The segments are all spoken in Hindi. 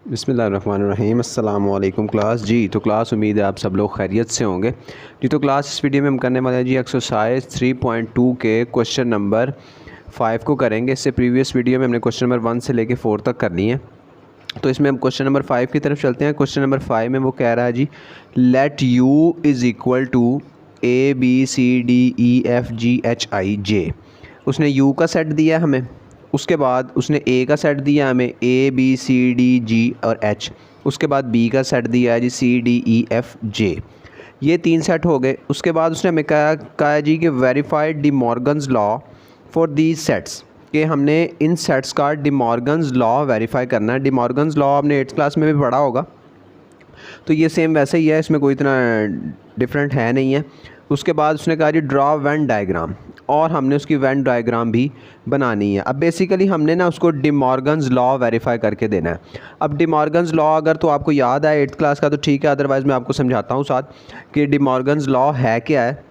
बिस्मिल्लाहिर्रहमानिर्रहीम अस्सलाम वालेकुम क्लास जी। तो क्लास उम्मीद है आप सब लोग खैरियत से होंगे जी। तो क्लास इस वीडियो में हम करने वाले हैं जी एक्सरसाइज 3.2 के क्वेश्चन नंबर 5 को करेंगे। इससे प्रीवियस वीडियो में हमने क्वेश्चन नंबर 1 से लेके 4 तक करनी है। तो इसमें हम क्वेश्चन नंबर 5 की तरफ चलते हैं। क्वेश्चन नंबर 5 में वो कह रहा है जी let u is equal to ABCDEFGHIJ। उसने u का सेट दिया हमें, उसके बाद उसने a का सेट दिया हमें ABCDG और H, उसके बाद b का सेट दिया है जी CDEFJ। ये 3 सेट हो गए। उसके बाद उसने हमें कहा जी कि verified D Morgan's law for these sets, कि हमने इन सेट्स का डी मॉर्गन्स लॉ वेरीफाई करना है। डी मॉर्गन्स लॉ आपने 8th क्लास में भी पढ़ा होगा, तो ये सेम वैसे ही है, इसमें कोई इतना डिफरेंट है नहीं है। उसके बाद उसने कहा जी ड्रॉ वेन डायग्राम, और हमने उसकी वेन डायग्राम भी बनानी है। अब बेसिकली हमने ना उसको डी मॉर्गन्स लॉ वेरीफाई करके देना है। अब डी मॉर्गन्स लॉ अगर तो आपको याद है 8th क्लास का तो ठीक है, अदरवाइज़ मैं आपको समझाता हूँ साथ कि डी मॉर्गन्स लॉ है क्या है,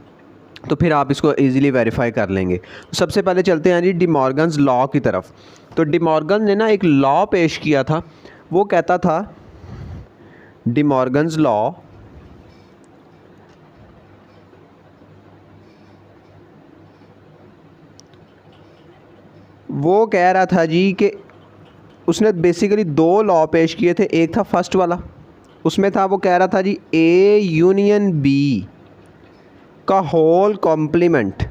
तो फिर आप इसको इजीली वेरीफाई कर लेंगे। सबसे पहले चलते हैं जी डी मॉर्गन्स लॉ की तरफ। तो डी मॉर्गन ने ना एक लॉ पेश किया था, वो कहता था डी मॉर्गन्स लॉ वो कह रहा था जी कि उसने बेसिकली 2 लॉ पेश किए थे। एक था फर्स्ट वाला, उसमें था वो कह रहा था जी A यूनियन B का होल कॉम्प्लीमेंट,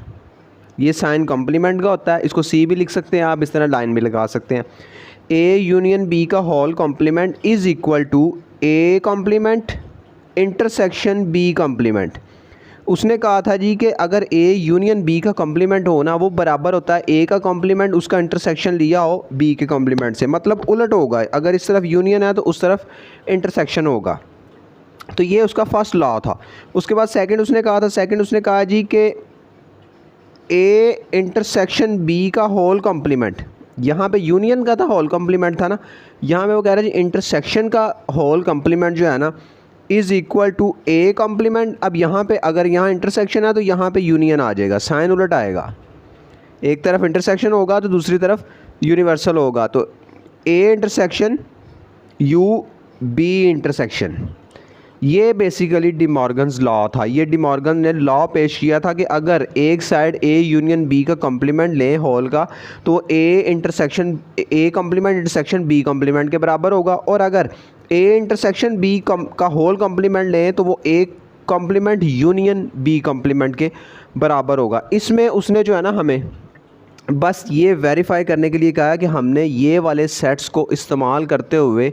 ये साइन कॉम्प्लीमेंट का होता है, इसको C भी लिख सकते हैं आप, इस तरह लाइन भी लगा सकते हैं। A यूनियन B का whole complement is equal to A complement intersection B complement. उसने कहा था जी कि अगर A यूनियन B का कॉम्प्लीमेंट हो ना, वो बराबर होता है A का कॉम्प्लीमेंट उसका इंटरसेक्शन लिया हो B के कॉम्प्लीमेंट से, मतलब उलट होगा। अगर इस तरफ यूनियन है तो उस तरफ इंटरसेक्शन होगा। तो ये उसका फर्स्ट लॉ था। उसके बाद सेकंड उसने कहा जी कि A इंटरसेक्शन B का होल कॉम्प्लीमेंट, यहाँ पे यूनियन का था होल कॉम्प्लीमेंट था ना, यहाँ पे वो कह रहा है जी इंटरसेक्शन का होल कॉम्प्लीमेंट जो है ना is equal to A complement. अब यहाँ पे अगर यहाँ इंटरसेक्शन है तो यहाँ पे यूनियन आ जाएगा, साइन उलट आएगा, एक तरफ इंटरसेक्शन होगा तो दूसरी तरफ यूनिवर्सल होगा। तो A intersection U B intersection, ये बेसिकली डी मॉर्गन्स लॉ था। ये डी मॉर्गन ने लॉ पेश किया था कि अगर एक साइड A यूनियन B का कॉम्प्लीमेंट लें होल का, तो A complement intersection B complement के बराबर होगा, और अगर A इंटरसेक्शन B का होल कॉम्प्लीमेंट लें तो वो A complement union B complement के बराबर होगा। इसमें उसने जो है ना हमें बस ये वेरीफाई करने के लिए कहा कि हमने ये वाले सेट्स को इस्तेमाल करते हुए